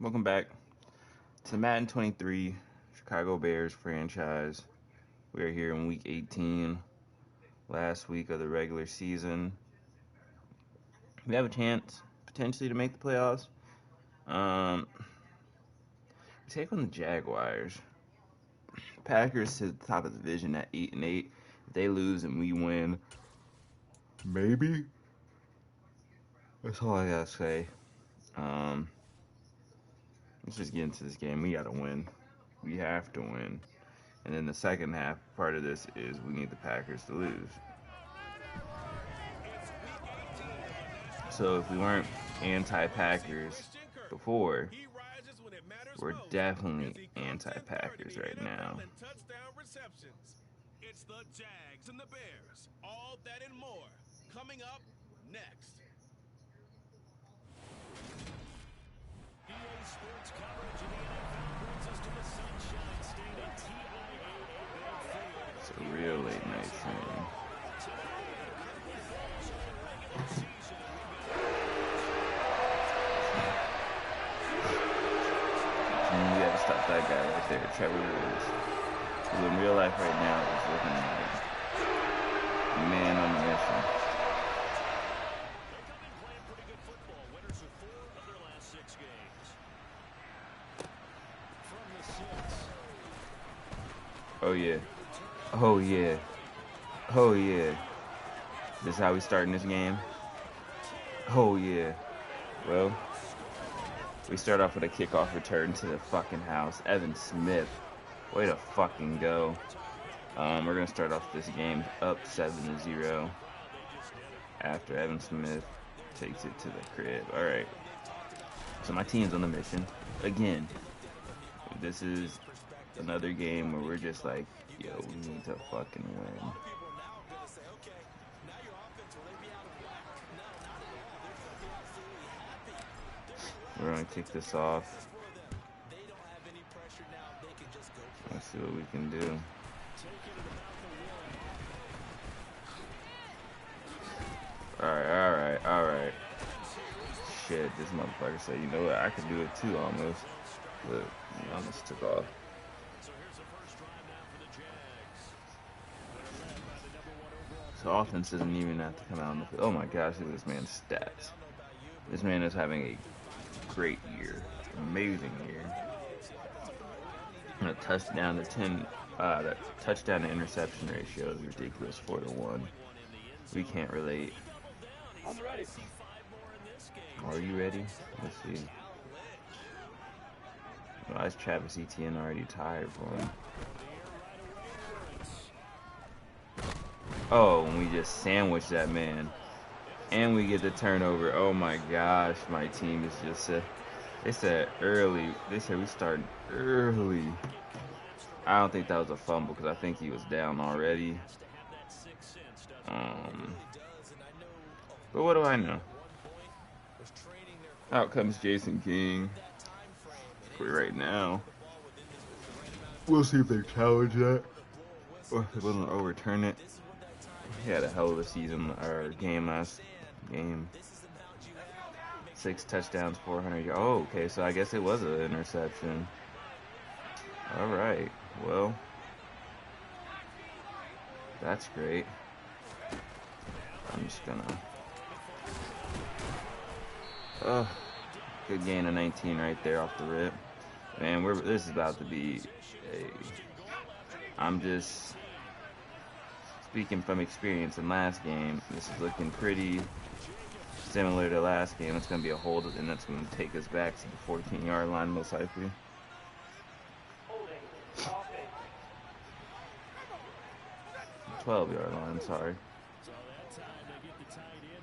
Welcome back to Madden 23, Chicago Bears franchise. We are here in week 18, last week of the regular season. We have a chance, potentially, to make the playoffs. We take on the Jaguars. Packers to the top of the division at 8-8. If they lose and we win, maybe. That's all I gotta say. Let's just get into this game. We gotta win. We have to win. And then the second half part of this is we need the Packers to lose. So if we weren't anti-Packers before, we're definitely anti-Packers right now. It's the Jags and the Bears. All that and more coming up next. EA Sports coverage of the NFL brings us to the Sunshine State at TIAA. It's a real late night thing. You gotta stop that guy right there, Trevor Woods. Who in real life right now is looking like a man on a mission. They come in playing pretty good football. Winners of 4 of their last 6 games. From the 6. Oh yeah. Oh yeah. Oh yeah. This is how we starting this game? Oh yeah. Well, we start off with a kickoff return to the fucking house. Evan Smith. Way to fucking go. We're going to start off this game up 7-0 after Evan Smith takes it to the crib. Alright. So my team's on a mission. Again. This is another game where we're just like, yo, we need to fucking win. We're going to kick this off. Let's see what we can do. Alright. Shit, this motherfucker said, you know what, I could do it too almost. But he almost took off. So offense doesn't even have to come out on the field. Oh my gosh, look at this man's stats. This man is having a great year. Amazing year. And a touchdown to 10, that touchdown to interception ratio is ridiculous, 4-1. We can't relate. Are you ready? Let's see. Why is Travis Etienne already tired for him? Oh, and we just sandwich that man. And we get the turnover. Oh my gosh, my team is just they said early. They said we started early. I don't think that was a fumble because I think he was down already. But what do I know? Out comes Jason King. Right now. We'll see if they challenge that or if they're willing to overturn it. He had a hell of a season or game last game. 6 touchdowns, 400 yards. Oh, okay, so I guess it was an interception. All right, well, that's great. I'm just gonna. Good gain of 19 right there off the rip. Man, this is about to be I'm just speaking from experience in last game. This is looking pretty similar to last game. It's going to be a hold, and that's going to take us back to the 14-yard line most likely. 12-yard line, sorry.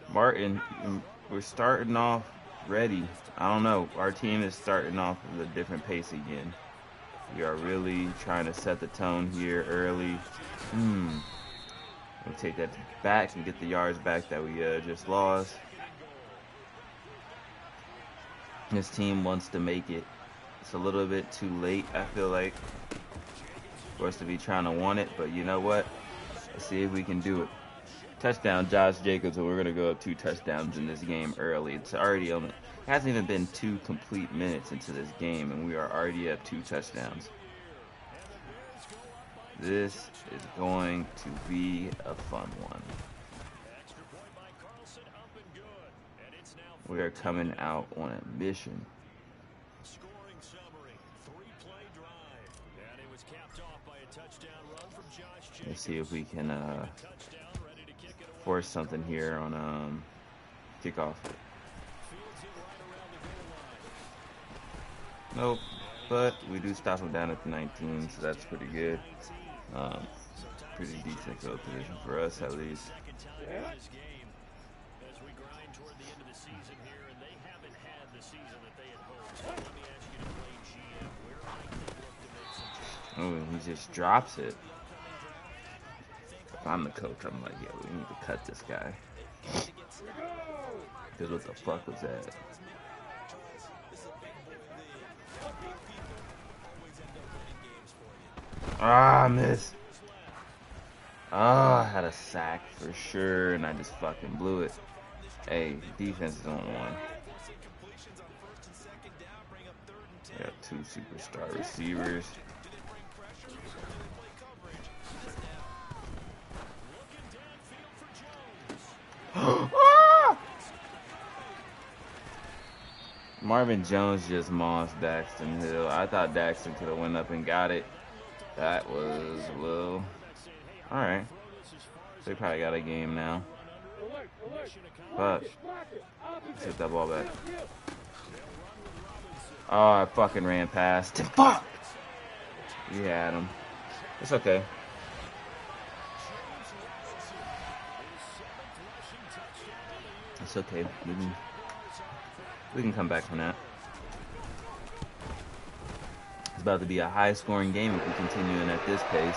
Martin, we're starting off ready. I don't know. Our team is starting off with a different pace again. We are really trying to set the tone here early. We'll take that back and get the yards back that we just lost. This team wants to make it. It's a little bit too late, I feel like, for us to be trying to want it. But you know what? Let's see if we can do it. Touchdown, Josh Jacobs, and we're gonna go up 2 touchdowns in this game early. It's already on. It hasn't even been 2 complete minutes into this game, and we are already at 2 touchdowns. This is going to be a fun one. We are coming out on a mission. Scoring summary, 3-play drive, and it was capped off by a touchdown run from Josh Jacobs. Let's see if we can force something here on kickoff. Nope, but we do stop him down at the 19, so that's pretty good. Pretty decent field position for us, at least. Oh, he just drops it. If I'm the coach, I'm like, yo, we need to cut this guy. Because what the fuck was that? Ah, miss. Ah, I had a sack for sure, and I just fucking blew it. Hey, defense is on one. We got 2 superstar receivers. Marvin Jones just mossed Daxton Hill. I thought Daxton could have went up and got it. That was a little... Alright. They probably got a game now. But let's hit that ball back. Oh, I fucking ran past. Fuck! We had him. It's okay. It's okay. We can come back from that. It's about to be a high-scoring game if we continue at this pace.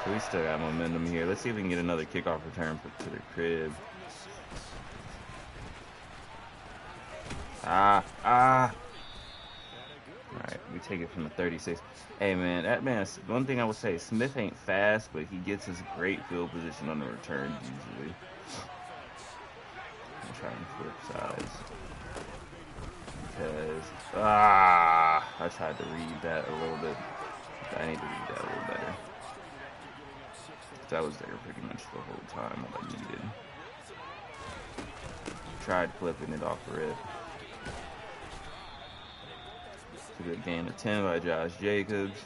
So we still got momentum here. Let's see if we can get another kickoff return to the crib. Alright, we take it from the 36. Hey, man, that man, one thing I would say, Smith ain't fast, but he gets his great field position on the return usually. I'm trying to flip sides. Because, I tried to read that a little bit. I need to read that a little better. That was there pretty much the whole time, what I needed. Tried flipping it off the rip. It's a good gain of 10 by Josh Jacobs.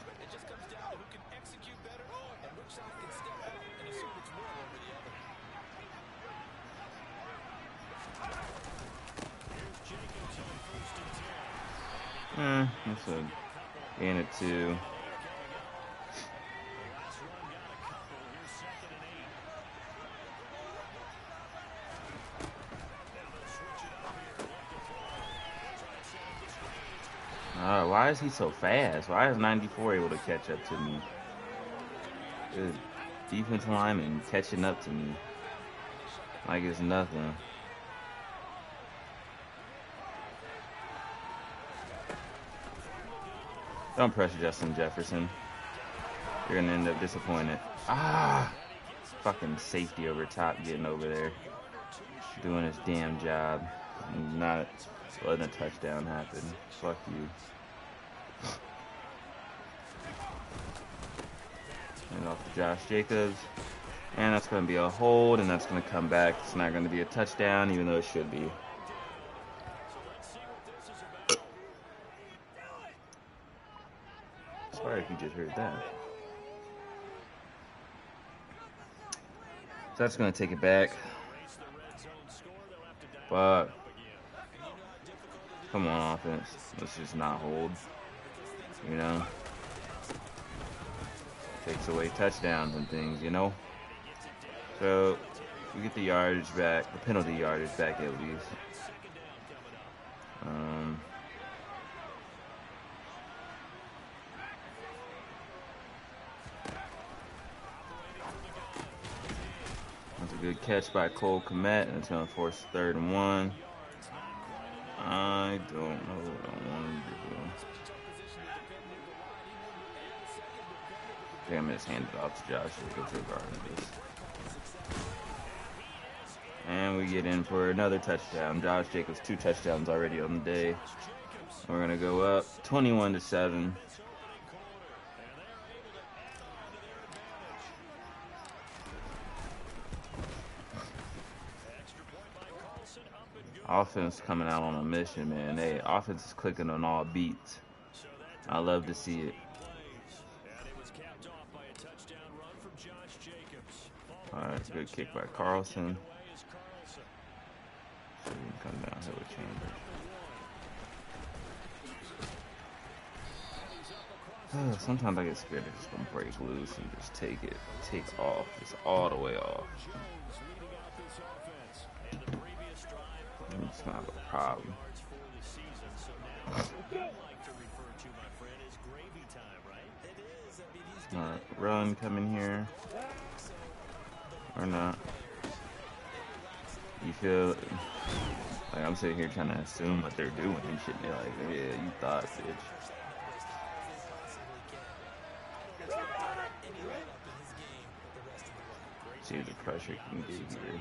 That's a gain of 2. Why is he so fast? Why is 94 able to catch up to me? Good defensive lineman catching up to me like it's nothing. Don't pressure Justin Jefferson. You're gonna end up disappointed. Fucking safety over top getting over there. Doing his damn job. Not letting a touchdown happen. Fuck you. And off to Josh Jacobs. And that's going to be a hold, and that's going to come back. It's not going to be a touchdown, even though it should be. Sorry if you just heard that. So that's going to take it back. But come on, offense. Let's just not hold. You know? Takes away touchdowns and things, you know? So, we get the yardage back, the penalty yardage back at least. That's a good catch by Cole Kmet, and it's going to force 3rd and 1. I don't know what I want to do. Damn, it's handed off to Josh Jacobs regardless. And we get in for another touchdown. Josh Jacobs, 2 touchdowns already on the day. We're going to go up 21-7. Offense coming out on a mission, man. Hey, offense is clicking on all beats. I love to see it. All right, good kick by Carlson. So we can come down here with Chambers. Sometimes I get scared of just gonna break loose and just take off, just all the way off. I'm just gonna have a problem. Alright, run coming here. Or not. You feel like I'm sitting here trying to assume what they're doing and shit. And they're like, yeah, you thought, bitch. See the pressure can get here.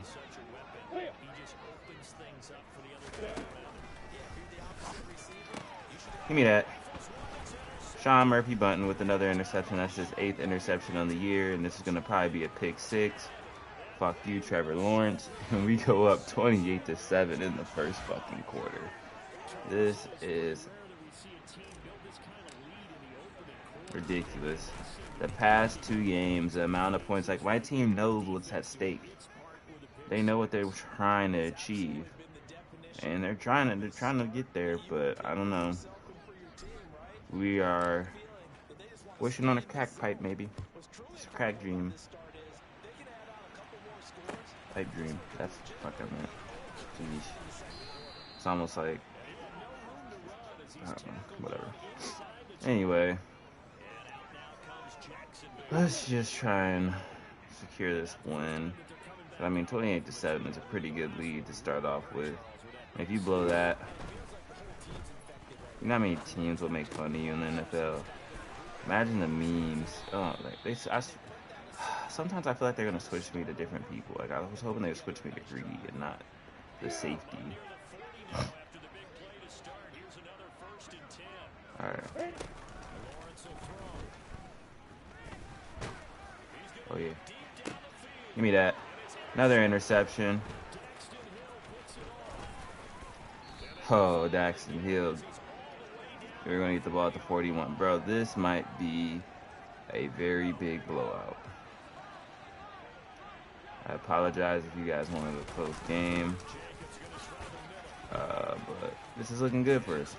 Give me that. Sean Murphy Bunting with another interception. That's his 8th interception on the year, and this is going to probably be a pick 6. Fuck you, Trevor Lawrence. And we go up 28-7 in the first fucking quarter. This is ridiculous. The past 2 games, the amount of points, like my team knows what's at stake. They know what they're trying to achieve. And they're trying to get there, but I don't know. We are wishing on a crack pipe, maybe. It's a crack dream. Pipe dream. That's what I meant. Jeez. It's almost like, I don't know, whatever. Anyway, let's just try and secure this win. But I mean, 28-7 is a pretty good lead to start off with. If you blow that, you know how many teams will make fun of you in the NFL? Imagine the memes. Oh, like sometimes I feel like they're gonna switch me to different people. Like I was hoping they would switch me to Greedy and not the safety. All right. Oh yeah. Give me that. Another interception. Oh, Daxton Hill. We're going to get the ball at the 41. Bro, this might be a very big blowout. I apologize if you guys wanted a close game. But this is looking good for us.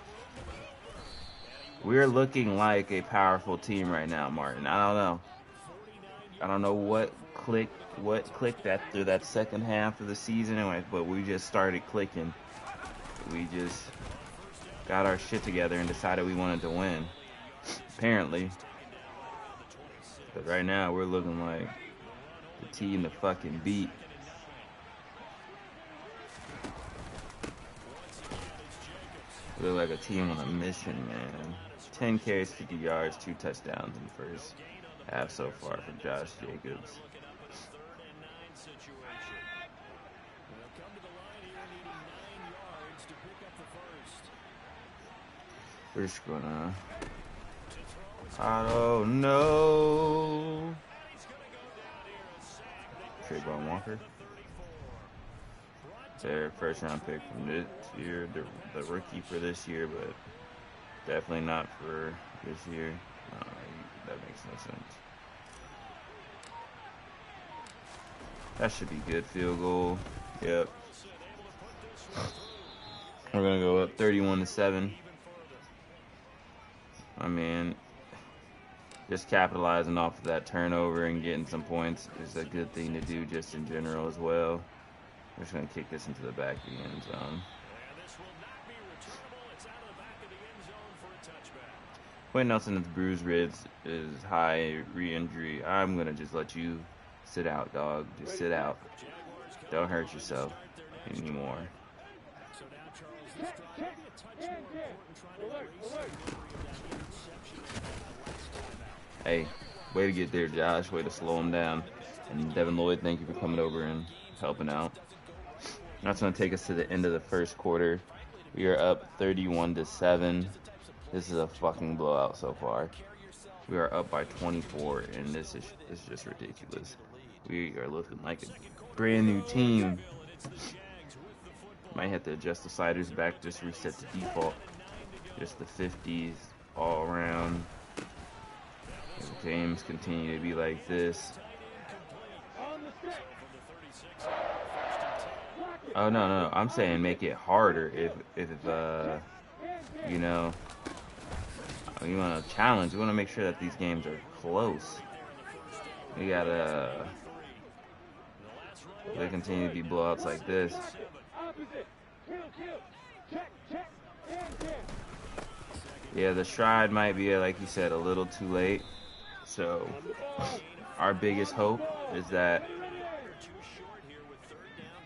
We're looking like a powerful team right now, Martin. I don't know. I don't know what clicked after that second half of the season anyway, but we just started clicking. We just got our shit together and decided we wanted to win. Apparently. But right now we're looking like the team to fucking beat. We look like a team on a mission, man. 10 carries, 50 yards, 2 touchdowns in the first half so far for Josh Jacobs. We're just gonna auto, no. Trayvon Walker. Their first round pick from this year, the rookie for this year, but definitely not for this year. That makes no sense. That should be good. Field goal. Yep. We're gonna go up 31-7. I mean, just capitalizing off of that turnover and getting some points is a good thing to do just in general as well. We're just going to kick this into the back of the end zone. Quentin Nelson's bruised ribs is high re-injury. I'm going to just let you sit out, dog. Just sit out. Don't hurt yourself anymore. Hey, Way to get there, Josh. Way to slow him down. And Devin Lloyd, thank you for coming over and helping out. That's going to take us to the end of the first quarter. We are up 31-7. This is a fucking blowout so far. We are up by 24, and this is just ridiculous. We are looking like a brand new team. Might have to adjust the sliders back, just reset the default. Just the 50s all around. If games continue to be like this. Oh no, I'm saying make it harder if you know, you want to challenge. You want to make sure that these games are close. We gotta. They continue to be blowouts like this. Yeah, the stride might be, like you said, a little too late. So our biggest hope is that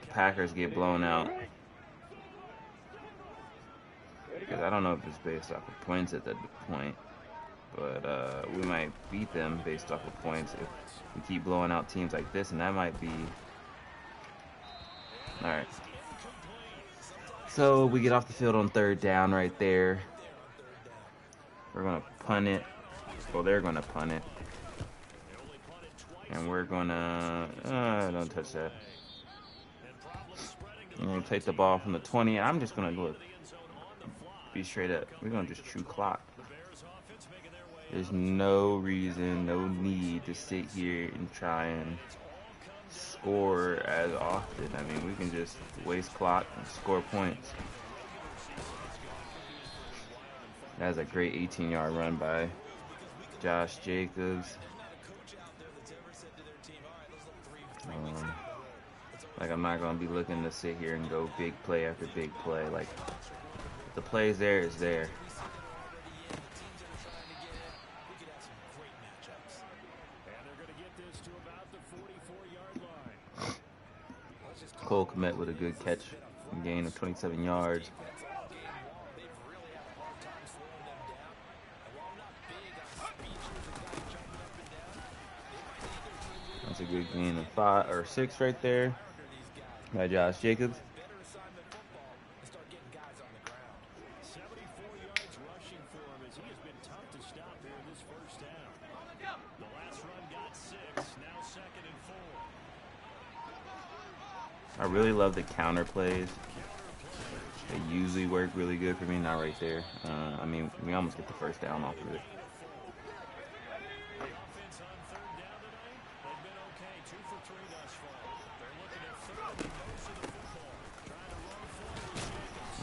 the Packers get blown out. Because I don't know if it's based off of points at that point. But we might beat them based off of points if we keep blowing out teams like this. And that might be... Alright. So we get off the field on third down right there. We're going to punt it. Well, they're going to punt it. And we're going to... don't touch that. I'm going to take the ball from the 20. I'm just going to look. Be straight up. We're going to just true clock. There's no reason, no need to sit here and try and score as often. I mean, we can just waste clock and score points. That was a great 18-yard run by Josh Jacobs. Like, I'm not going to be looking to sit here and go big play after big play. Like, the play's there is there. Cole Kmet with a good catch and gain of 27 yards. That's a good gain of 5 or 6 right there by Josh Jacobs. I really love the counter plays. They usually work really good for me. Not right there. I mean, we almost get the first down off of it.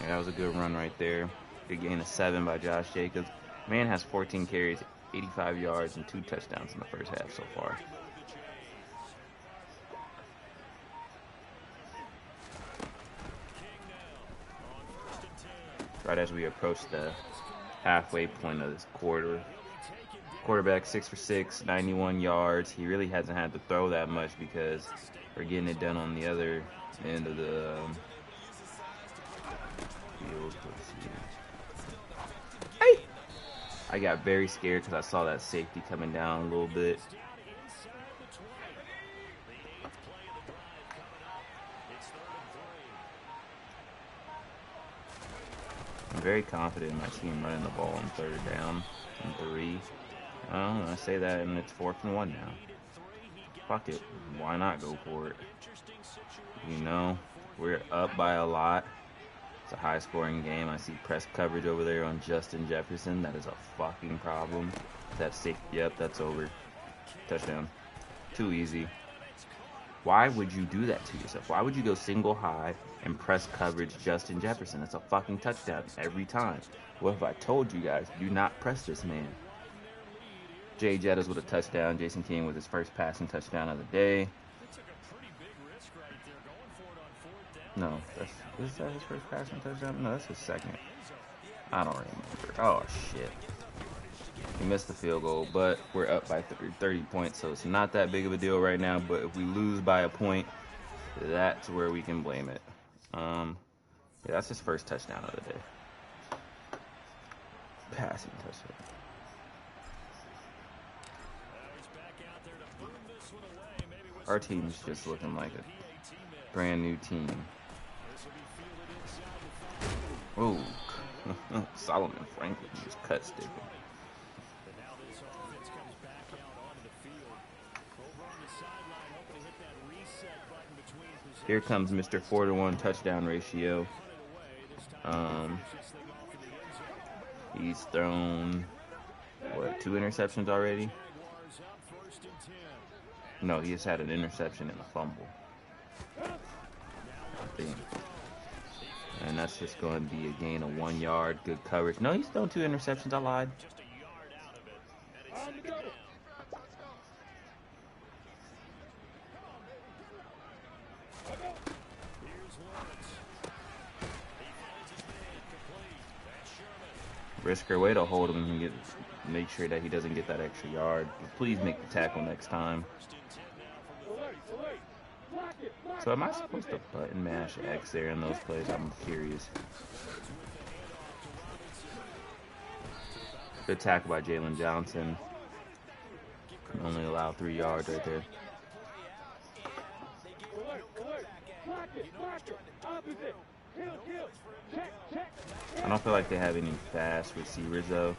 Yeah, that was a good run right there. Good gain of 7 by Josh Jacobs. Man has 14 carries, 85 yards, and 2 touchdowns in the first half so far. Right as we approach the halfway point of this quarter. Quarterback 6 for 6, 91 yards. He really hasn't had to throw that much because we're getting it done on the other end of the field. Hey! I got very scared because I saw that safety coming down a little bit. I'm very confident in my team running the ball on third down and 3. I say that, and it's 4th and 1 now. Fuck it. Why not go for it? You know, we're up by a lot. It's a high-scoring game. I see press coverage over there on Justin Jefferson. That is a fucking problem. That's safe. Yep, that's over. Touchdown. Too easy. Why would you do that to yourself? Why would you go single high and press coverage Justin Jefferson? That's a fucking touchdown every time. What if I told you guys, do not press this man? Jay Jettas with a touchdown. Jason King with his first passing touchdown of the day. No, is that his first passing touchdown? No, that's his second. I don't remember. Oh, shit. We missed the field goal, but we're up by 30 points, so it's not that big of a deal right now. But if we lose by a point, that's where we can blame it. Yeah, that's his first touchdown of the day. Passing touchdown. Our team is just looking like a brand new team. Oh, Solomon Franklin just cut stick. Here comes Mr. 4-to-1 touchdown ratio. He's thrown, what, 2 interceptions already? No, he just had an interception and a fumble, I think. And that's just going to be a gain of 1 yard. Good coverage. No, he's thrown 2 interceptions. I lied. Risker, way to hold him and make sure that he doesn't get that extra yard. Please make the tackle next time. So am I supposed to button mash X there in those plays? I'm curious. Good tackle by Jalen Johnson. Only allow 3 yards right there. I don't feel like they have any fast receivers though,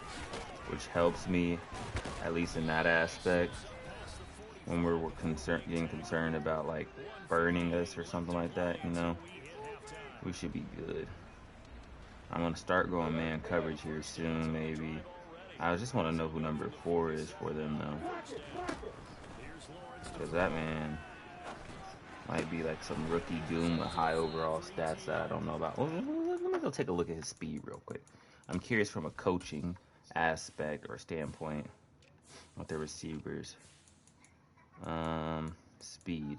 which helps me, at least in that aspect, when we're getting concerned about like burning us or something like that, you know. We should be good. I'm gonna start going man coverage here soon, maybe. I just want to know who number 4 is for them though, because that man might be like some rookie goon with high overall stats that I don't know about. Well, let me go take a look at his speed real quick. I'm curious from a coaching aspect or standpoint with the receivers. Speed.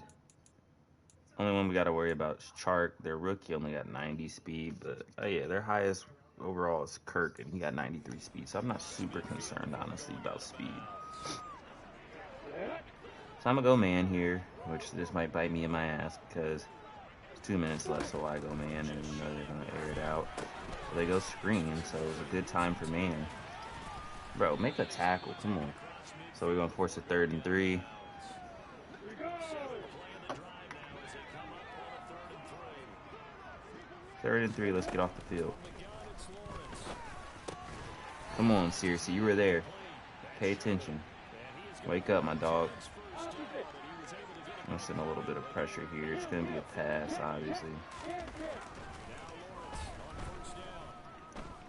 Only one we got to worry about is Chark. Their rookie only got 90 speed, but yeah, their highest overall is Kirk, and he got 93 speed. So I'm not super concerned, honestly, about speed. So I'm going to go man here, which this might bite me in my ass because there's 2 minutes left, so I go man, and you know they're going to air it out. So they go screen, so it was a good time for man. Bro, make a tackle, come on. So we're going to force a 3rd and 3. Third and 3, let's get off the field. Come on, seriously, you were there. Pay attention. Wake up, my dog. I'm sending a little bit of pressure here. It's going to be a pass, obviously.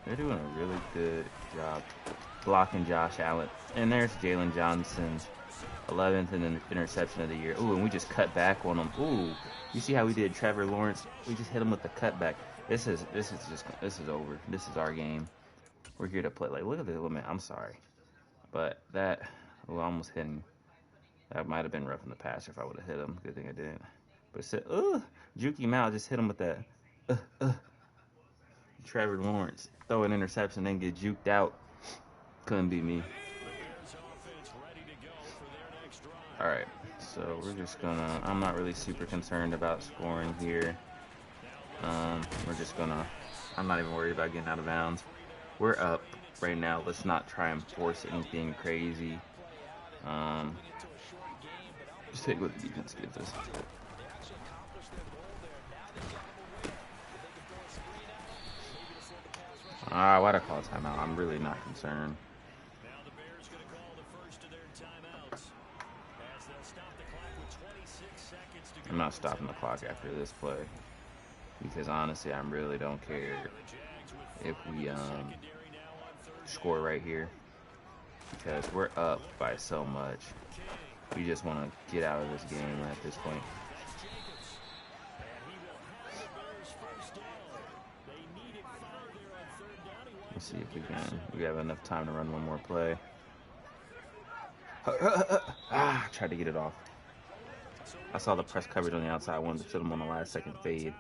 They're doing a really good job blocking Josh Allen. And there's Jalen Johnson's 11th interception of the year. Ooh, and we just cut back on him. Ooh, you see how we did Trevor Lawrence? We just hit him with the cutback. This is over. This is our game. We're here to play. Like, look at the limit. I'm sorry, but that, I almost hit him. That might have been rough in the passer if I would have hit him. Good thing I didn't. But it said, Juki Mal just hit him with that. Trevor Lawrence throw an interception, then get juked out. Couldn't be me. All right, so we're just gonna. I'm not really super concerned about scoring here. We're just gonna. I'm not even worried about getting out of bounds. We're up right now. Let's not try and force anything crazy. Just take what the defense gives us. Why'd I call a timeout? I'm really not concerned. I'm not stopping the clock after this play because honestly, I really don't care if we score right here because we're up by so much. We just want to get out of this game at this point. Let's see if we have enough time to run one more play. Tried to get it off. I saw the press coverage on the outside. I wanted to fit him on the last second fade.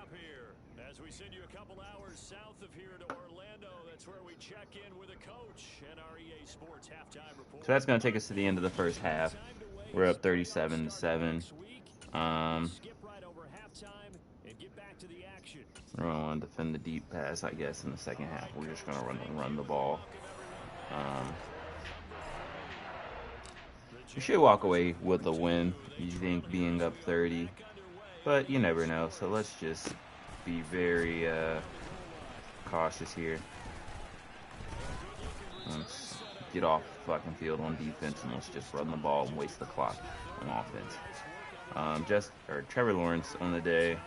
As we send you a couple hours south of here to Orlando, that's where we check in with a coach and our EA Sports halftime report. So that's going to take us to the end of the first half. We're up 37-7. We're going to want to defend the deep pass, I guess, in the second half. We're just going to run the ball. You should walk away with a win. You think being up 30, but you never know. So let's just be very cautious here. Let's get off the fucking field on defense and let's just run the ball and waste the clock on offense. Trevor Lawrence on the day,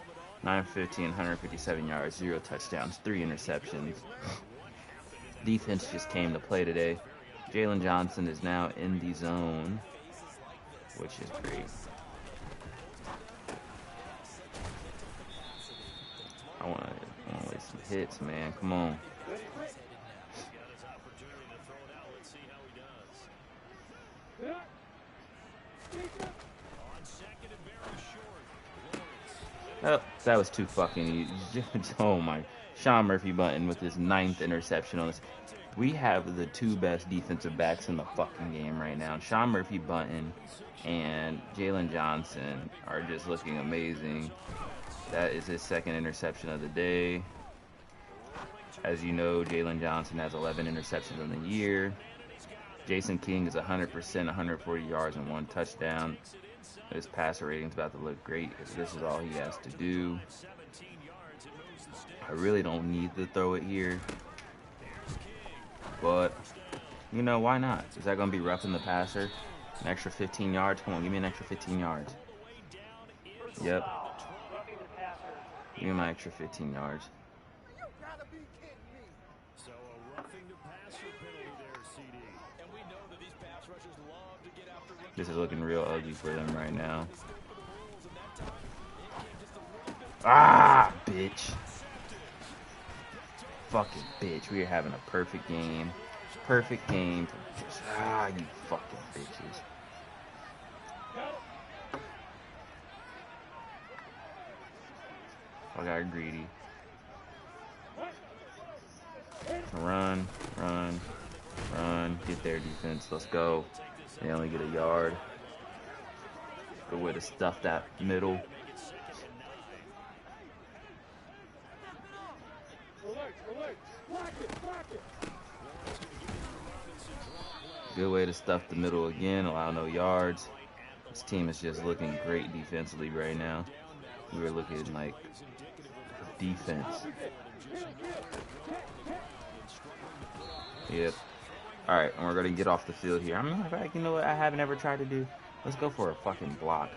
915, 157 yards, 0 touchdowns, 3 interceptions. Defense just came to play today. Jalen Johnson is now in the zone, which is great. I want to lay some hits, man. Come on. Oh, that was too fucking easy. Oh my. Sean Murphy Bunting with his 9th interception on this. We have the 2 best defensive backs in the fucking game right now. Sean Murphy Bunting and Jalen Johnson are just looking amazing. That is his 2nd interception of the day. As you know, Jalen Johnson has 11 interceptions in the year. Jason King is 100%, 140 yards and 1 touchdown. His passer rating's about to look great if this is all he has to do. I really don't need to throw it here. But, you know, why not? Is that going to be roughing the passer? An extra 15 yards? Come on, give me an extra 15 yards. Yep. Give me my extra 15 yards. This is looking real ugly for them right now. Ah, bitch. Fucking bitch. We are having a perfect game. Perfect game. You fucking bitches. I got greedy. Run. Get there, defense. Let's go. They only get a yard. Good way to stuff that middle. Good way to stuff the middle again, allow no yards. This team is just looking great defensively right now. We were looking like defense. Yep. Alright, and we're going to get off the field here. I'm like, you know what I haven't ever tried to do? Let's go for a fucking block.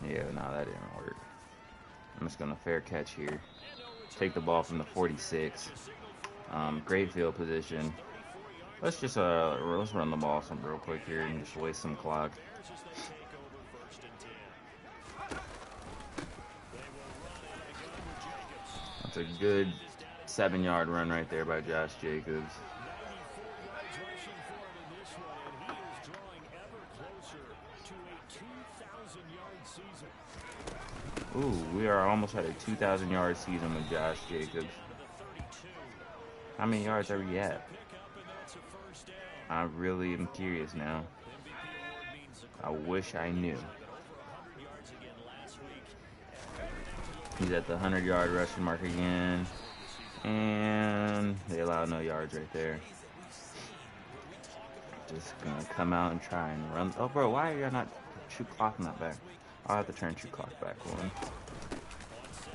Yeah, no, that didn't work. I'm just going to fair catch here. Take the ball from the 46. Great field position. Let's just let's run the ball some real quick here and just waste some clock. That's a good 7-yard run right there by Josh Jacobs. Ooh, we are almost at a 2,000-yard season with Josh Jacobs. How many yards are we at? I really am curious now. I wish I knew. He's at the 100-yard rushing mark again. And they allow no yards right there. Just gonna come out and try and run. Oh, bro, why are you not shoot clock not back? I'll have to turn shoot clock back on.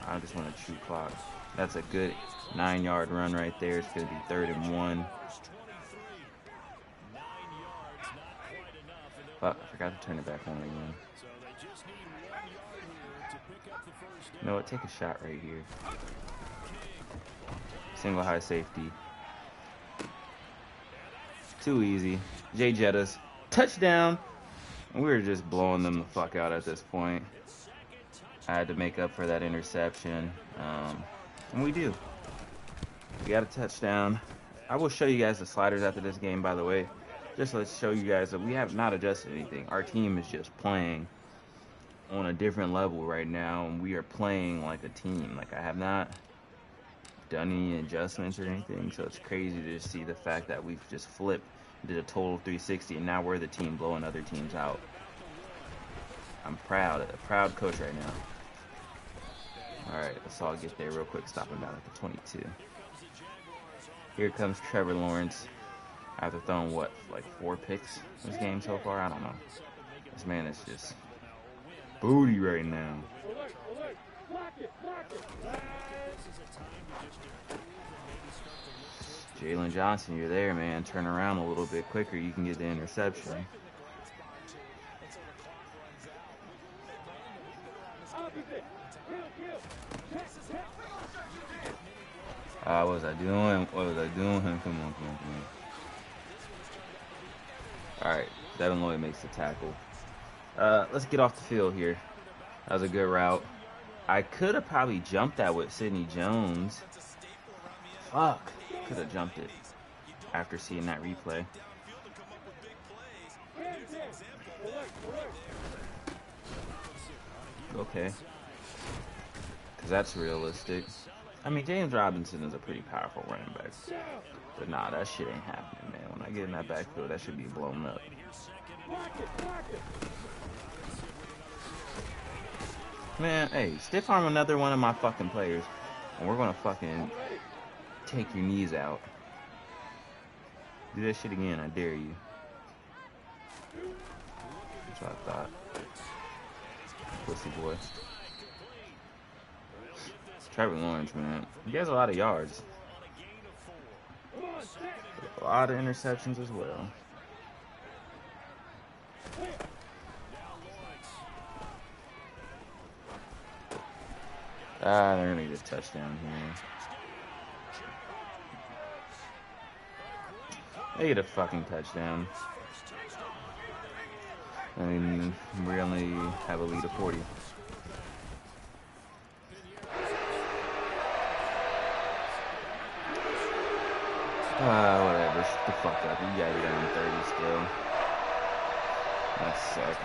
I just want to shoot clock. That's a good 9-yard run right there. It's gonna be 3rd and 1. Fuck, I forgot to turn it back on again. You know what? Take a shot right here. Single high safety. Too easy. Jay Jettas. Touchdown. We were just blowing them the fuck out at this point. I had to make up for that interception. And we do. We got a touchdown. I will show you guys the sliders after this game, by the way. Just to show you guys that we have not adjusted anything. Our team is just playing on a different level right now, and we are playing like a team. Like, I have not done any adjustments or anything, so it's crazy to see the fact that we've just flipped, did a total 360, and now we're the team blowing other teams out. I'm proud, a proud coach right now. All right, let's all get there real quick, stopping down at the 22. Here comes Trevor Lawrence after throwing, what, like 4 picks this game so far? I don't know. This man is just booty right now. Jalen Johnson, you're there, man. Turn around a little bit quicker. You can get the interception. What was I doing? What was I doing? Come on. Alright, Devin Lloyd makes the tackle. Let's get off the field here. That was a good route. I could have probably jumped that with Sidney Jones. Fuck. Could have jumped it after seeing that replay. Okay. Because that's realistic. I mean, James Robinson is a pretty powerful running back. But nah, that shit ain't happening, man. When I get in that backfield, that should be blown up. Man, hey, stiff arm another one of my fucking players, and we're gonna fucking take your knees out. Do that shit again, I dare you. That's what I thought. Pussy boy. Trevor Lawrence, man. He has a lot of yards. A lot of interceptions as well. They're gonna get a touchdown here. They get a fucking touchdown. I mean, we only have a lead of 40. Whatever. Shut the fuck up. You got it down 30 still. That sucks.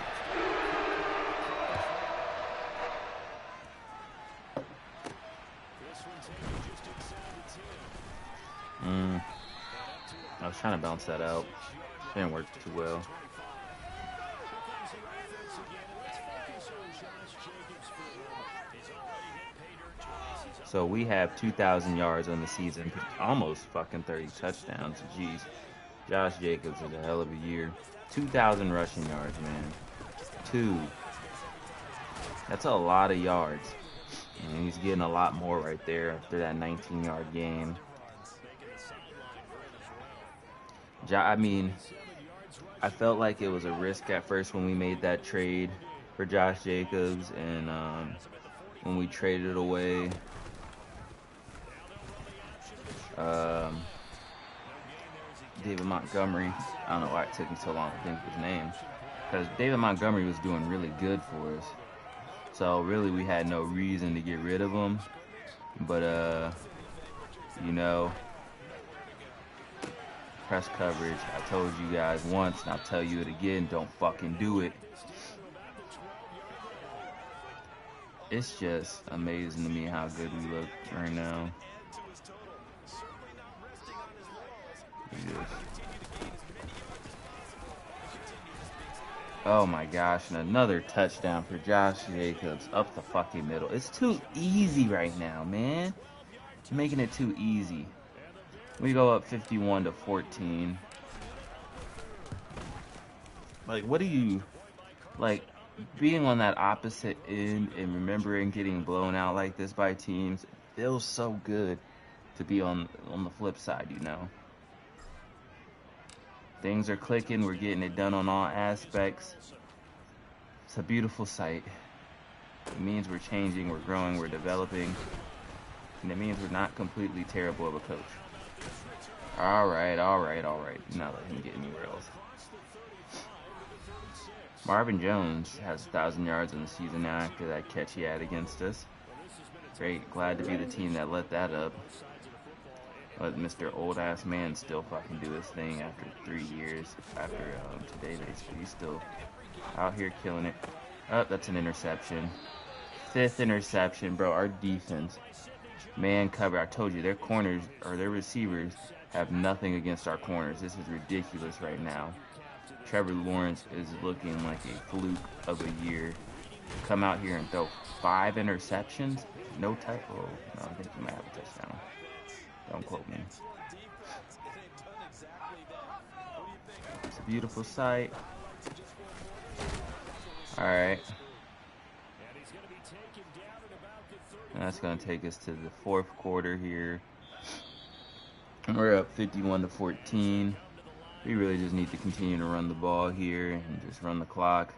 I was trying to bounce that out. Didn't work too well. So we have 2,000 yards on the season, almost fucking 30 touchdowns. Jeez. Josh Jacobs had a hell of a year. 2,000 rushing yards, man. 2. That's a lot of yards. And he's getting a lot more right there after that 19-yard game. I mean, I felt like it was a risk at first when we made that trade for Josh Jacobs, and when we traded away David Montgomery. I don't know why it took me so long to think of his name, because David Montgomery was doing really good for us. So really we had no reason to get rid of him. But you know, press coverage. I told you guys once, and I'll tell you it again, don't fucking do it. It's just amazing to me how good we look right now. Oh my gosh, and another touchdown for Josh Jacobs up the fucking middle. It's too easy right now, man. You're making it too easy. We go up 51-14. Like, what do you, like, being on that opposite end and remembering getting blown out like this by teams, it feels so good to be on the flip side, you know. Things are clicking, we're getting it done on all aspects. It's a beautiful sight. It means we're changing, we're growing, we're developing. And it means we're not completely terrible of a coach. Alright. Not let him get anywhere else. Marvin Jones has 1,000 yards in the season now after that catch he had against us. Great, glad to be the team that let that up. Let Mr. Old-ass man still fucking do his thing after 3 years. After today, basically. He's still out here killing it. Oh, that's an interception. 5th interception, bro. Our defense. Man cover. I told you, their corners, or their receivers, have nothing against our corners. This is ridiculous right now. Trevor Lawrence is looking like a fluke of a year. Come out here and throw 5 interceptions? No type. Oh, no, I think he might have a touchdown. Don't quote me. beautiful sight. All right. And that's going to take us to the fourth quarter here. We're up 51-14. We really just need to continue to run the ball here and just run the clock.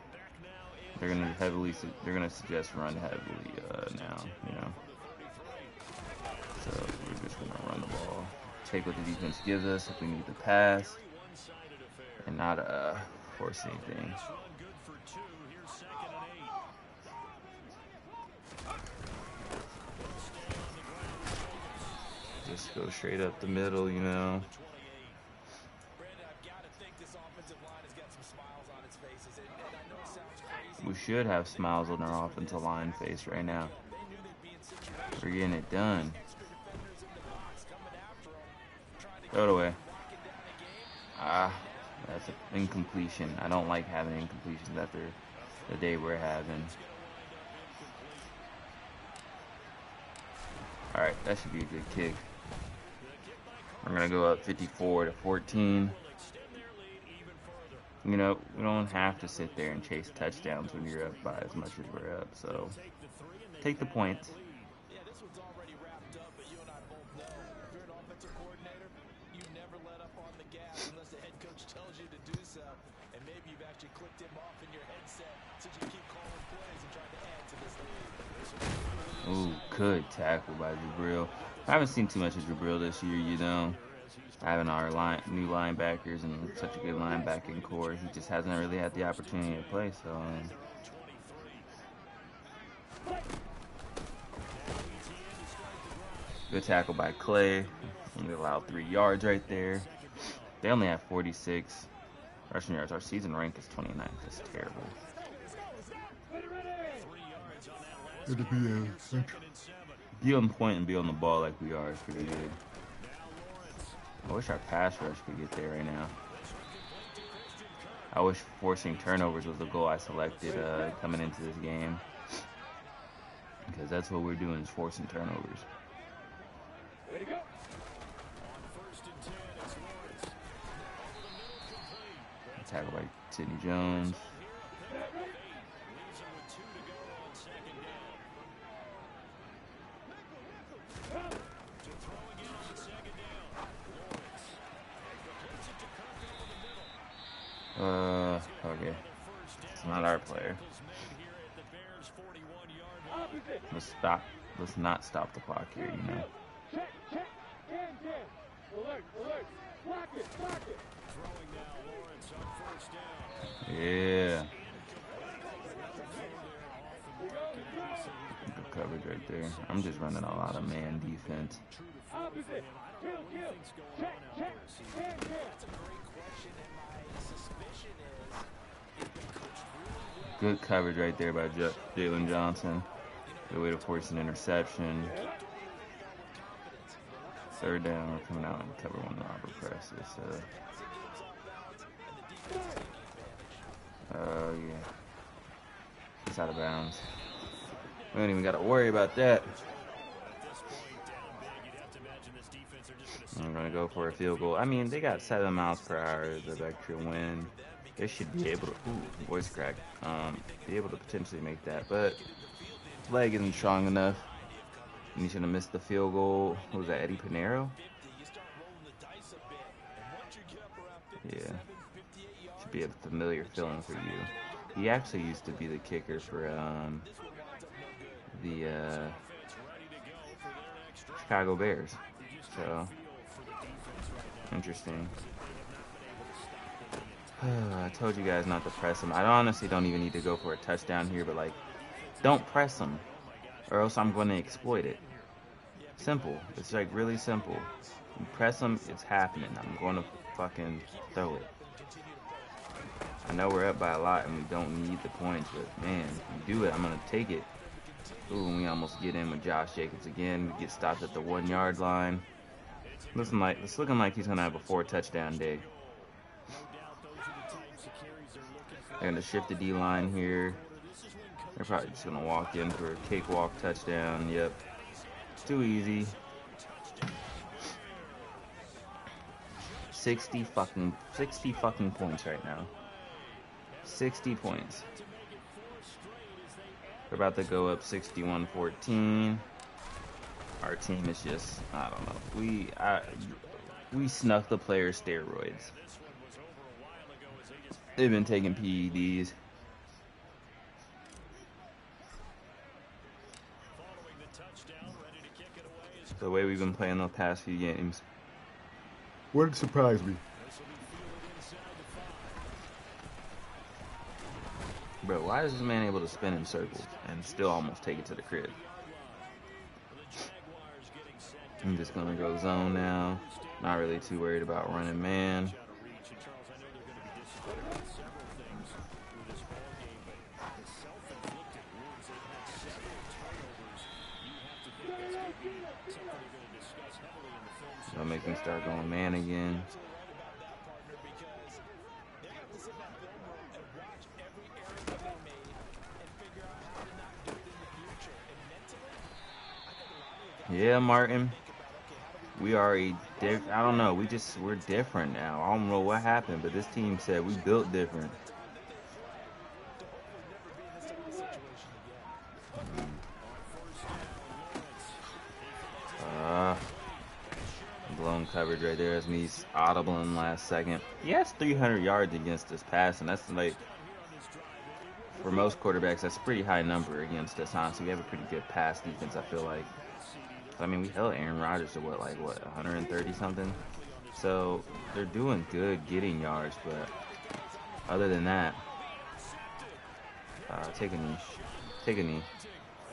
They're going to suggest run heavily now, you know. So we're just going to run the ball, take what the defense gives us if we need to pass, and not force anything. Just go straight up the middle, you know. We should have smiles on our offensive line face right now. We're getting it done. Throw it away. That's an incompletion. I don't like having incompletions after the day we're having. Alright, that should be a good kick. We're going to go up 54-14. You know, we don't have to sit there and chase touchdowns when you're up by as much as we're up. So, take the points. Yeah, this one's already wrapped up, but you and I both know if you're an offensive coordinator, you never let up on the gas unless the head coach tells you to do so. And maybe you've actually clicked him off in your headset so you keep calling plays and trying to add to this lead. Ooh, good tackle by Jabril. I haven't seen too much of Jabril this year, you know. Having our new linebackers and such a good linebacking core, he just hasn't really had the opportunity to play. So, good tackle by Clay. We allowed 3 yards right there. They only have 46 rushing yards. Our season rank is 29th. That's terrible. Good to be on point and be on the ball like we are is pretty good. I wish our pass rush could get there right now. I wish forcing turnovers was the goal I selected coming into this game. Because that's what we're doing, is forcing turnovers. Tackle by Sidney Jones. Okay. It's not our player. Let's not stop the clock here, you know. Yeah. Good coverage right there. I'm just running a lot of man defense. Good coverage right there by Jalen Johnson. Good way to force an interception. Third down, we're coming out and cover one of the Robert presses. Yeah. It's out of bounds. We don't even got to worry about that. I'm going to go for a field goal. I mean, they got 7 miles per hour, the extra wind. They should be able to, voice crack, be able to potentially make that. But his leg isn't strong enough. And he should have missed the field goal. What was that, Eddie Pinero? Yeah. Should be a familiar feeling for you. He actually used to be the kicker for the Chicago Bears. So, interesting. I told you guys not to press him. I honestly don't even need to go for a touchdown here, but like, don't press him, or else I'm going to exploit it. Simple. It's like really simple. You press him, it's happening. I'm going to fucking throw it. I know we're up by a lot and we don't need the points, but man, if you do it, I'm going to take it. Ooh, we almost get in with Josh Jacobs again. We get stopped at the 1 yard line. It's looking like he's going to have a 4 touchdown day. They're going to shift the D-line here. They're probably just going to walk in for a cakewalk touchdown. Yep. It's too easy. 60 fucking points right now. 60 points. We're about to go up 61-14. Our team is just, I don't know. We snuck the players steroids. They've been taking PEDs. The way we've been playing the past few games wouldn't surprise me. Bro, why is this man able to spin in circles and still almost take it to the crib? I'm just going to go zone now. Not really too worried about running man. That'll make me start going man again. Yeah, Martin. We are I don't know. We're different now. I don't know what happened, but this team said we built different. Blown coverage right there. That's me audible in last second. He has 300 yards against us passing. That's like, for most quarterbacks, that's a pretty high number against us, honestly. We have a pretty good pass defense, I feel like. I mean, we held Aaron Rodgers to what, 130 something? So they're doing good getting yards, but other than that, take a knee. Take a knee.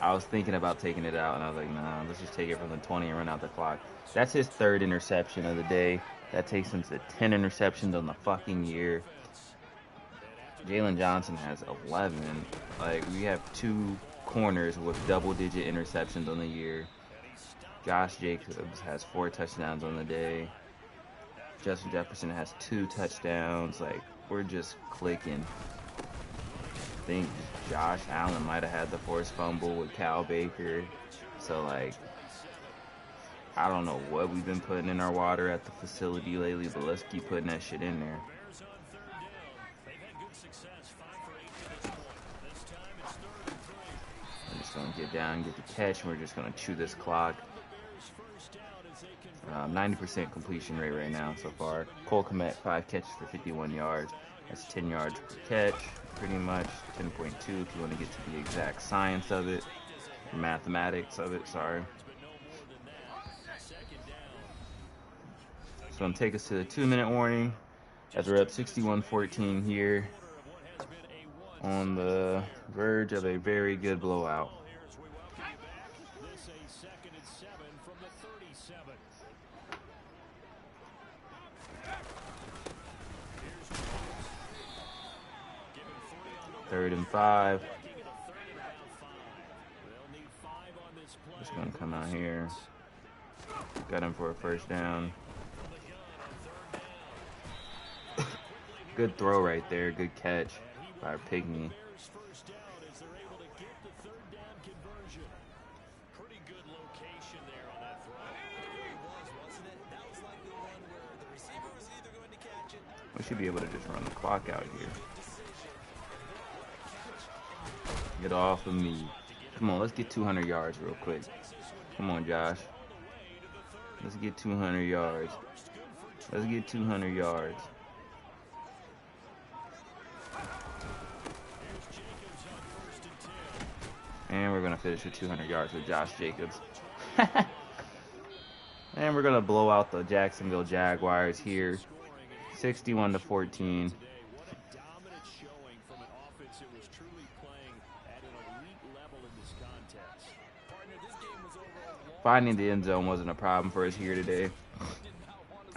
I was thinking about taking it out, and I was like, nah, let's just take it from the 20 and run out the clock. That's his third interception of the day. That takes him to 10 interceptions on the fucking year. Jalen Johnson has 11. Like, we have 2 corners with double-digit interceptions on the year. Josh Jacobs has 4 touchdowns on the day. Justin Jefferson has 2 touchdowns. Like, we're just clicking. I think Josh Allen might have had the forced fumble with Cal Baker. So, like, I don't know what we've been putting in our water at the facility lately, but let's keep putting that shit in there. I'm just going to get down, get the catch, and we're just going to chew this clock. 90% completion rate right now so far. Cole Kmet, 5 catches for 51 yards. That's 10 yards per catch, pretty much. 10.2 if you want to get to the exact science of it. Mathematics of it, sorry. It's going to take us to the 2-minute warning as we're up 61-14 here on the verge of a very good blowout. Third and 5. Just going to come out here. Got him for a first down. Good throw right there. Good catch by Pigney. We should be able to just run the clock out here. Get off of me. Come on, let's get 200 yards real quick. Come on, Josh. Let's get 200 yards. Let's get 200 yards. And we're going to finish with 200 yards with Josh Jacobs. And we're going to blow out the Jacksonville Jaguars here. 61-14. Finding the end zone wasn't a problem for us here today.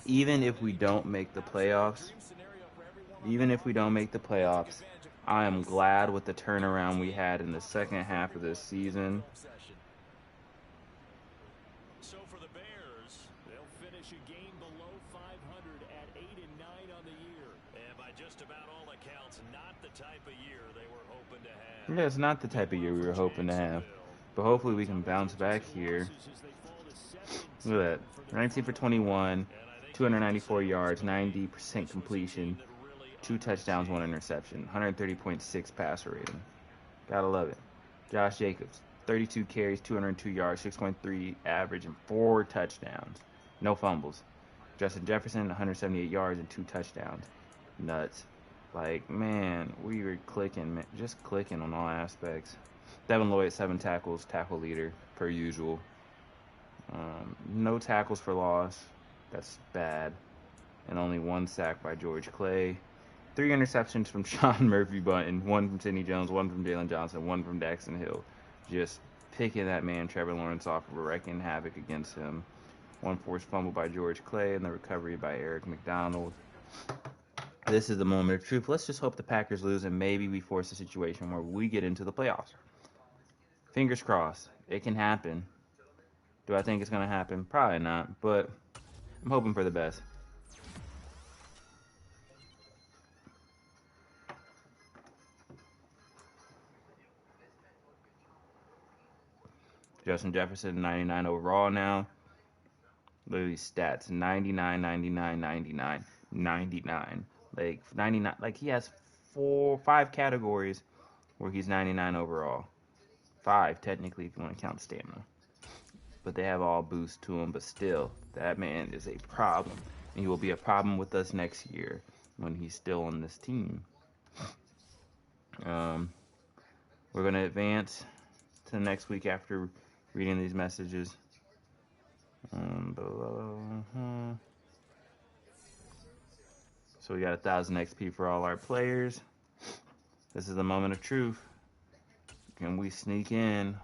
Even if we don't make the playoffs, I am glad with the turnaround we had in the second half of this season. So for the Bears, they'll finish a game below 500 at 8-9 on the year. And by just about all accounts, not the type of year they were hoping to have. Yeah, it's not the type of year we were hoping to have. But hopefully we can bounce back here. Look at that. 19 for 21, 294 yards, 90% completion, 2 touchdowns, 1 interception, 130.6 passer rating. Gotta love it. Josh Jacobs, 32 carries, 202 yards, 6.3 average, and 4 touchdowns. No fumbles. Justin Jefferson, 178 yards and 2 touchdowns. Nuts. Like, man, we were clicking, man, just clicking on all aspects. Devin Lloyd, 7 tackles, tackle leader, per usual. No tackles for loss. That's bad. And only 1 sack by George Clay. 3 interceptions from Sean Murphy-Bunting, 1 from Sidney Jones, 1 from Jalen Johnson, 1 from Daxton Hill. Just picking that man, Trevor Lawrence, off, wrecking havoc against him. 1 forced fumble by George Clay, and the recovery by Eric McDonald. This is the moment of truth. Let's just hope the Packers lose, and maybe we force a situation where we get into the playoffs. Fingers crossed. It can happen. Do I think it's going to happen? Probably not, but I'm hoping for the best. Justin Jefferson, 99 overall now. Literally stats, 99, 99, 99, 99. Like 99, like he has 5 categories where he's 99 overall. 5 technically if you want to count stamina. But they have all boost to him, but still, that man is a problem. And he will be a problem with us next year when he's still on this team. We're going to advance to next week after reading these messages. So we got 1,000 XP for all our players. This is the moment of truth. Can we sneak in?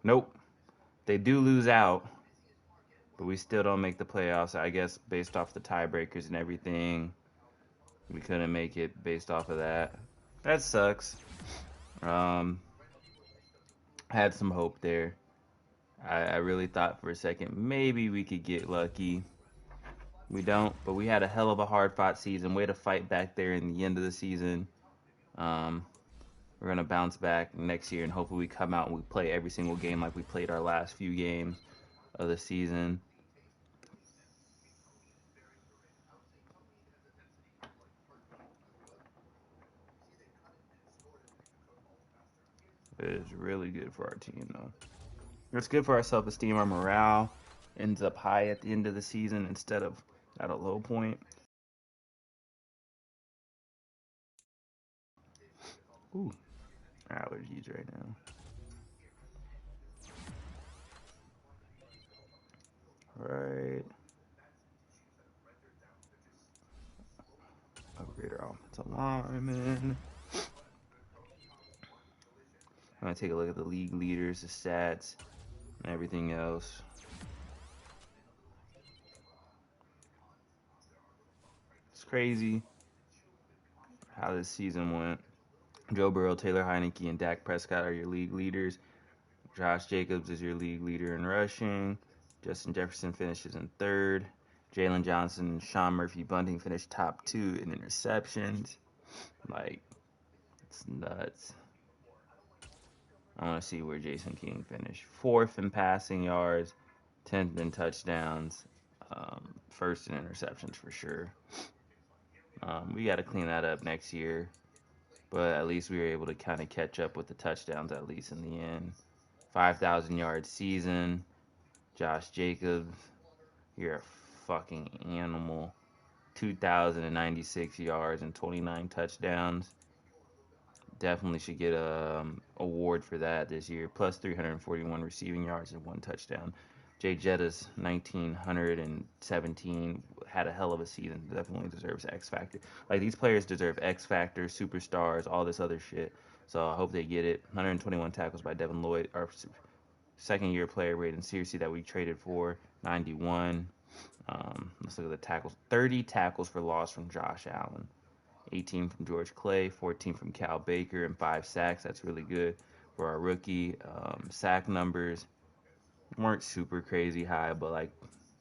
Nope. They do lose out, but we still don't make the playoffs. I guess based off the tiebreakers and everything, we couldn't make it based off of that. That sucks. Had some hope there. I really thought for a second maybe we could get lucky. We don't, but we had a hell of a hard-fought season. Way to fight back there in the end of the season. We're going to bounce back next year, and hopefully we come out and we play every single game like we played our last few games of the season. It is really good for our team, though. It's good for our self-esteem. Our morale ends up high at the end of the season instead of at a low point. Ooh, allergies right now. Right. Upgrade our offensive lineman. I'm going to take a look at the league leaders, the stats, and everything else. It's crazy how this season went. Joe Burrow, Taylor Heineke, and Dak Prescott are your league leaders. Josh Jacobs is your league leader in rushing. Justin Jefferson finishes in 3rd. Jalen Johnson and Sean Murphy-Bunting finished top 2 in interceptions. Like, it's nuts. I want to see where Jason King finished. 4th in passing yards, 10th in touchdowns, 1st in interceptions for sure. We got to clean that up next year, but at least we were able to kind of catch up with the touchdowns at least in the end. 5,000 yard season. Josh Jacobs, you're a fucking animal. 2,096 yards and 29 touchdowns. Definitely should get a award for that this year. Plus 341 receiving yards and 1 touchdown. Jay Jettas, 1,917, had a hell of a season. Definitely deserves X Factor. Like, these players deserve X Factor, superstars, all this other shit. So I hope they get it. 121 tackles by Devin Lloyd, our second-year player rated seriously that we traded for. 91. Let's look at the tackles. 30 tackles for loss from Josh Allen. 18 from George Clay, 14 from Cal Baker, and 5 sacks. That's really good for our rookie. Sack numbers weren't super crazy high, but like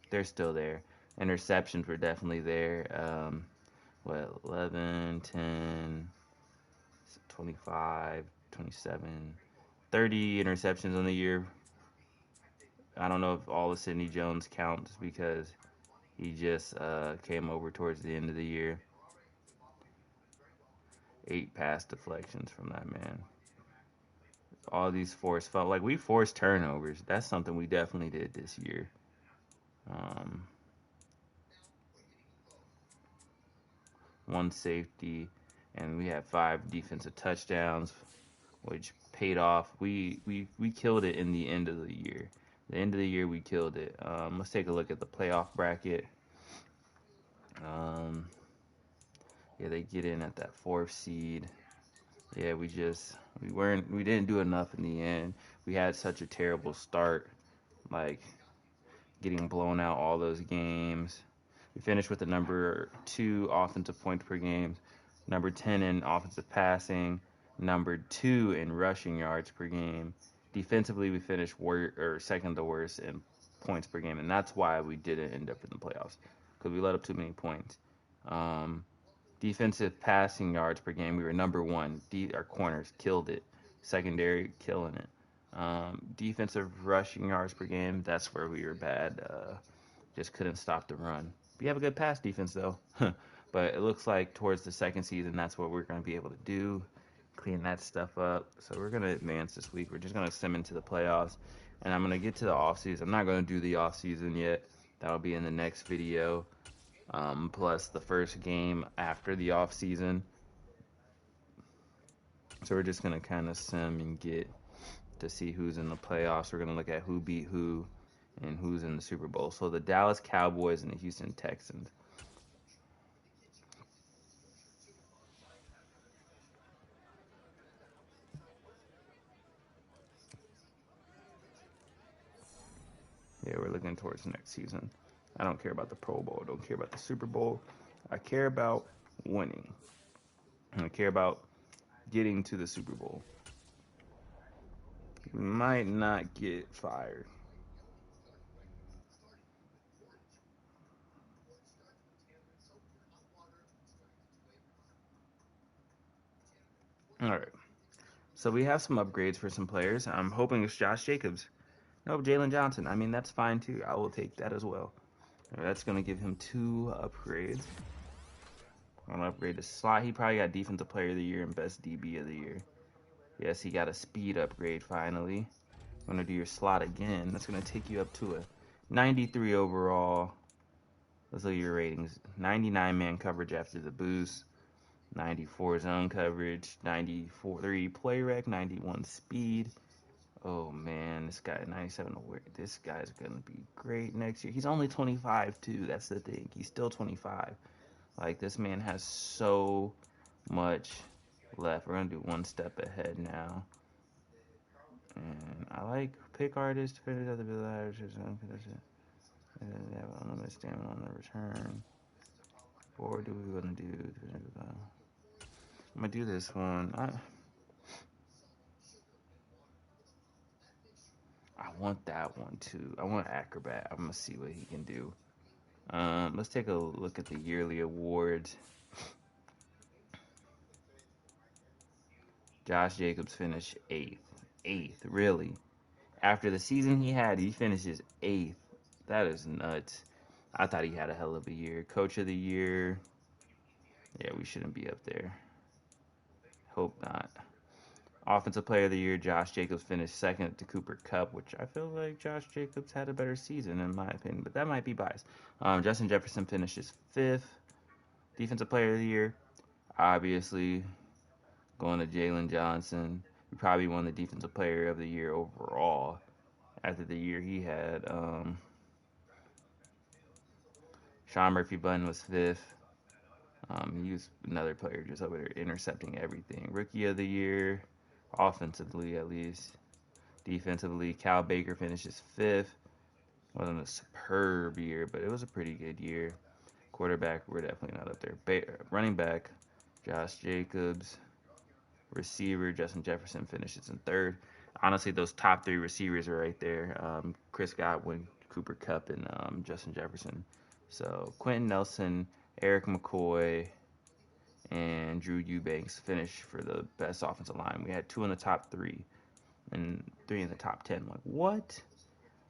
they're still there. Interceptions were definitely there. 11, 10, 25, 27, 30 interceptions on the year. I don't know if all of Sidney Jones counts because he just came over towards the end of the year. 8 pass deflections from that man. All these forced felt like we forced turnovers. That's something we definitely did this year. Um, 1 safety, and we had 5 defensive touchdowns, which paid off. We killed it in the end of the year. The end of the year, we killed it. Let's take a look at the playoff bracket. Um, yeah, they get in at that 4th seed. Yeah, we didn't do enough in the end. We had such a terrible start, like getting blown out all those games. We finished with the number 2 offensive points per game, number 10 in offensive passing, number 2 in rushing yards per game. Defensively, we finished second to worst in points per game, and that's why we didn't end up in the playoffs, because we let up too many points. Defensive passing yards per game, we were number 1. Our corners killed it. Secondary, killing it. Defensive rushing yards per game, that's where we were bad. Just couldn't stop the run. We have a good pass defense, though. But it looks like towards the second season, that's what we're going to be able to do. Clean that stuff up. So we're going to advance this week. We're just going to sim into the playoffs. And I'm going to get to the offseason. I'm not going to do the offseason yet. That'll be in the next video. Plus the first game after the offseason. So we're just going to kind of sim and get to see who's in the playoffs. We're going to look at who beat who and who's in the Super Bowl. So the Dallas Cowboys and the Houston Texans. Yeah, we're looking towards next season. I don't care about the Pro Bowl. I don't care about the Super Bowl. I care about winning. And I care about getting to the Super Bowl. We might not get fired. All right. So we have some upgrades for some players. I'm hoping it's Josh Jacobs. No, Jalen Johnson. I mean, that's fine too. I will take that as well. That's going to give him 2 upgrades. I'm going to upgrade the slot. He probably got Defensive Player of the Year and Best DB of the Year. Yes, he got a speed upgrade finally. I'm going to do your slot again. That's going to take you up to a 93 overall. Let's look at your ratings. 99 man coverage after the boost. 94 zone coverage. 94 3 play rec. 91 speed. Oh man, this guy 97 aware. This guy's gonna be great next year. He's only 25 too. That's the thing. He's still 25. Like this man has so much left. We're gonna do one step ahead now. And I like pick artist to finish other village. They have unlimited stamina on the return. Or do we want to do? I'm gonna do this one. I want that one too. I want Acrobat. I'm gonna see what he can do. Let's take a look at the yearly awards. Josh Jacobs finished 8th. 8th, really. After the season he had, he finishes 8th. That is nuts. I thought he had a hell of a year. Coach of the year. Yeah, we shouldn't be up there. Hope not. Offensive Player of the Year, Josh Jacobs finished 2nd to Cooper Kupp, which I feel like Josh Jacobs had a better season in my opinion, but that might be biased. Justin Jefferson finishes 5th. Defensive Player of the Year, obviously going to Jalen Johnson. He probably won the Defensive Player of the Year overall after the year he had. Sean Murphy-Bunn was 5th. He was another player just over there intercepting everything. Rookie of the Year, offensively at least. Defensively, Cal Baker finishes 5th. Wasn't a superb year, but it was a pretty good year. Quarterback, we're definitely not up there. Running back, Josh Jacobs. Receiver, Justin Jefferson finishes in 3rd. Honestly, those top 3 receivers are right there. Chris Godwin, Cooper Kupp, and Justin Jefferson. So Quentin Nelson, Eric McCoy, and Drew Eubanks finished for the best offensive line. We had 2 in the top 3 and 3 in the top 10. Like, what?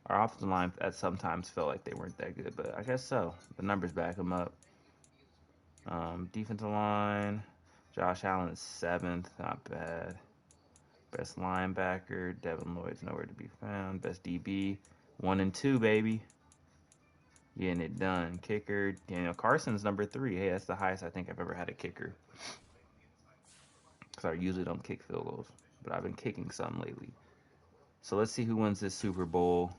Our offensive line at sometimes felt like they weren't that good, but I guess so. The numbers back them up. Defensive line, Josh Allen is 7th, not bad. Best linebacker, Devin Lloyd's nowhere to be found. Best DB, 1 and 2, baby. Getting it done. Kicker, Daniel Carson's number 3. Hey, that's the highest I think I've ever had a kicker. Because I usually don't kick field goals, but I've been kicking some lately. So let's see who wins this Super Bowl.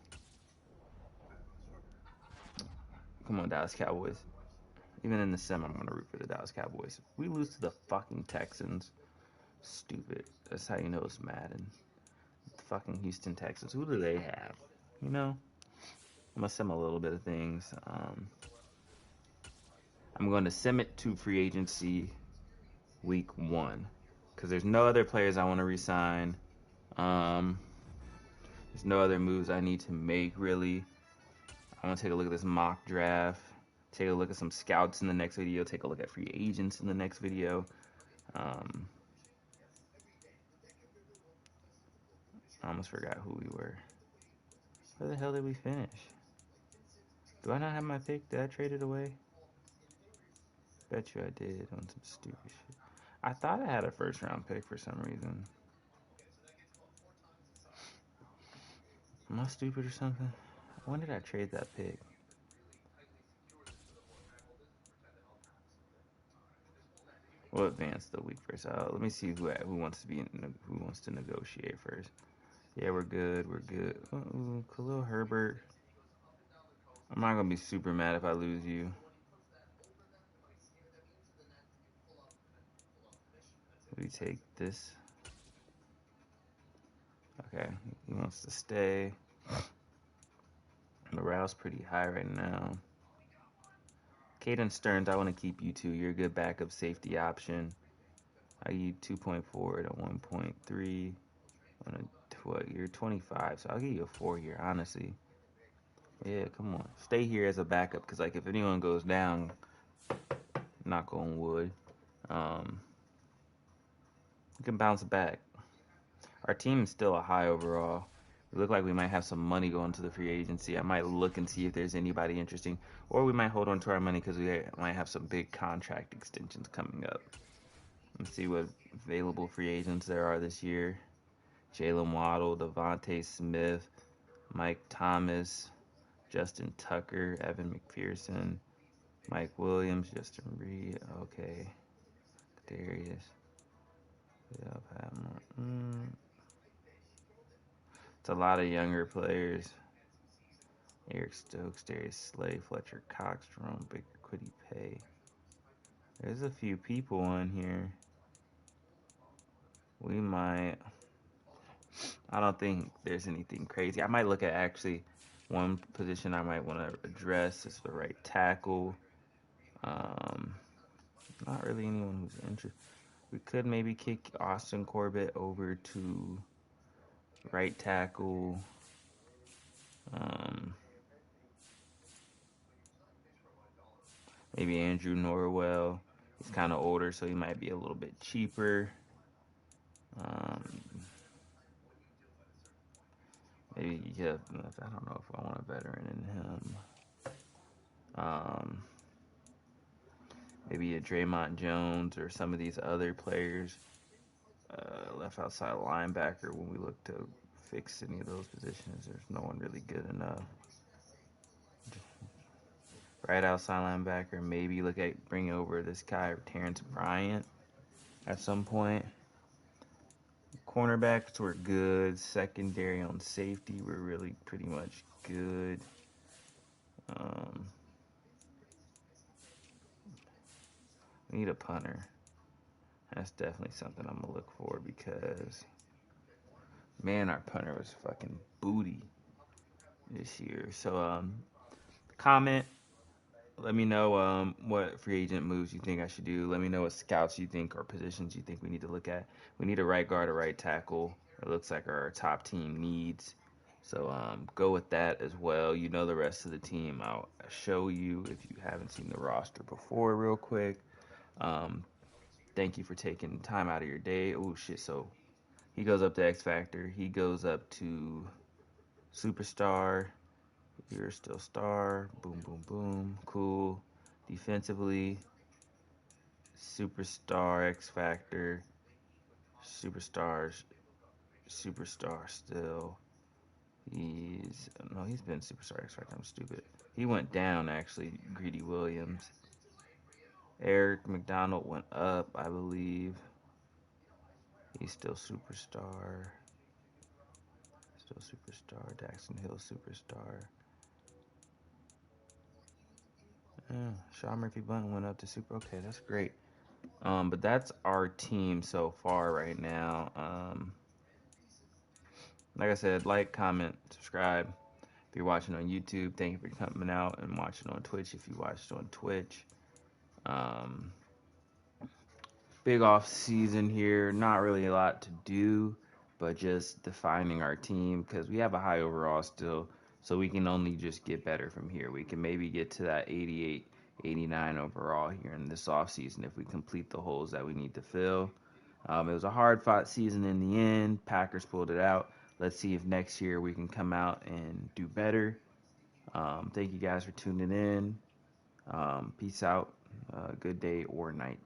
Come on, Dallas Cowboys. Even in the sim, I'm going to root for the Dallas Cowboys. If we lose to the fucking Texans, stupid. That's how you know it's Madden. The fucking Houston Texans. Who do they have? You know? I'm going to sim a little bit of things. I'm going to sim it to free agency week 1. Because there's no other players I want to resign. There's no other moves I need to make, really. I want to take a look at this mock draft. Take a look at some scouts in the next video. Take a look at free agents in the next video. I almost forgot who we were. Where the hell did we finish? Do I not have my pick? Did I trade it away? Bet you I did on some stupid shit. I thought I had a first round pick for some reason. Am I stupid or something? When did I trade that pick? We'll advance the week first. Let me see who wants to negotiate first. Yeah, we're good. We're good. Khalil Herbert. I'm not gonna be super mad if I lose you. We take this. Okay, he wants to stay. Morale's pretty high right now. Caden Stearns, I want to keep you too. You're a good backup safety option. I give you 2.4 to 1.3. What? You're 25, so I'll give you a 4 here, honestly. Yeah, come on. Stay here as a backup, because, like, if anyone goes down, knock on wood, you can bounce back. Our team is still a high overall. We look like we might have some money going to the free agency. I might look and see if there's anybody interesting, or we might hold on to our money because we might have some big contract extensions coming up. Let's see what available free agents there are this year. Jalen Waddle, Devontae Smith, Mike Thomas, Justin Tucker, Evan McPherson, Mike Williams, Justin Reed. Okay, Darius. It's a lot of younger players. Eric Stokes, Darius Slay, Fletcher Cox, Jerome Baker, Quiddy Pay. There's a few people on here. We might. I don't think there's anything crazy. I might look at actually one position I might want to address is the right tackle. Not really anyone who's interested. We could maybe kick Austin Corbett over to right tackle. Maybe Andrew Norwell. He's kind of older, so he might be a little bit cheaper. Maybe, yeah, I don't know if I want a veteran in him. Maybe a Draymond Jones or some of these other players. Left outside linebacker, when we look to fix any of those positions, there's no one really good enough. Right outside linebacker, maybe look at bringing over this guy, Terrence Bryant, at some point. Cornerbacks were good. Secondary on safety were really pretty much good. We need a punter. That's definitely something I'm gonna look for because, man, our punter was fucking booty this year. So, comment. Let me know what free agent moves you think I should do. Let me know what scouts you think or positions you think we need to look at. We need a right guard, a right tackle. It looks like our top team needs. So go with that as well. You know the rest of the team. I'll show you if you haven't seen the roster before real quick. Thank you for taking time out of your day. Oh, shit. So he goes up to X Factor. He goes up to Superstar. You're still star. Boom, boom, boom. Cool. Defensively, superstar, X Factor, superstars, superstar still. He's been superstar X Factor. I'm stupid. He went down actually. Greedy Williams. Eric McDonald went up, I believe. He's still superstar. Still superstar. Daxton Hill superstar. Sean Murphy Bunton went up to super. Okay, that's great. But that's our team so far right now. Like I said, like, comment, subscribe. If you're watching on YouTube, thank you for coming out and watching on Twitch. If you watched on Twitch, um, big off season here. Not really a lot to do, but just defining our team because we have a high overall still. So we can only just get better from here. We can maybe get to that 88, 89 overall here in this off season if we complete the holes that we need to fill. It was a hard fought season in the end. Packers pulled it out. Let's see if next year we can come out and do better. Thank you guys for tuning in. Peace out. Good day or night.